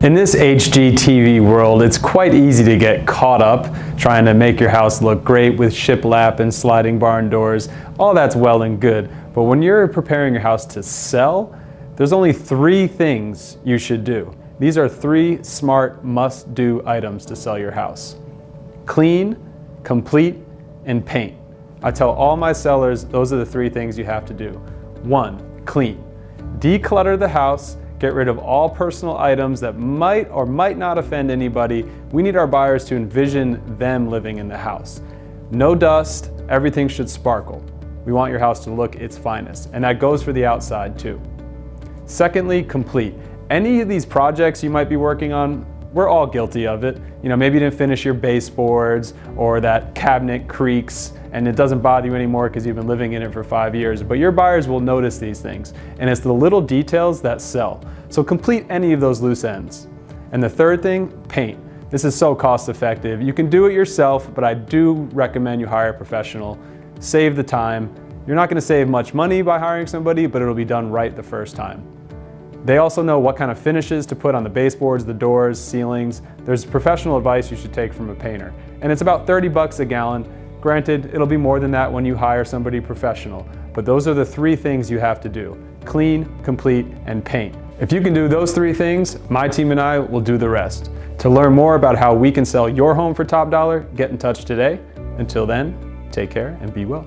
In this HGTV world, it's quite easy to get caught up trying to make your house look great with shiplap and sliding barn doors. All that's well and good, but when you're preparing your house to sell, there's only 3 things you should do. These are 3 smart must-do items to sell your house. Clean, complete, and paint. I tell all my sellers those are the 3 things you have to do. 1, clean. Declutter the house. Get rid of all personal items that might or might not offend anybody. We need our buyers to envision them living in the house. No dust, everything should sparkle. We want your house to look its finest, and that goes for the outside too. Secondly, complete. Any of these projects you might be working on, we're all guilty of it. You know, maybe you didn't finish your baseboards or that cabinet creaks and it doesn't bother you anymore because you've been living in it for 5 years, but your buyers will notice these things, and it's the little details that sell. So complete any of those loose ends. And the third thing, paint. This is so cost effective. You can do it yourself, but I do recommend you hire a professional. Save the time. You're not going to save much money by hiring somebody, but it'll be done right the first time. They also know what kind of finishes to put on the baseboards, the doors, ceilings. There's professional advice you should take from a painter. And it's about 30 bucks a gallon. Granted, it'll be more than that when you hire somebody professional, but those are the 3 things you have to do. Clean, complete, and paint. If you can do those 3 things, my team and I will do the rest. To learn more about how we can sell your home for top dollar, get in touch today. Until then, take care and be well.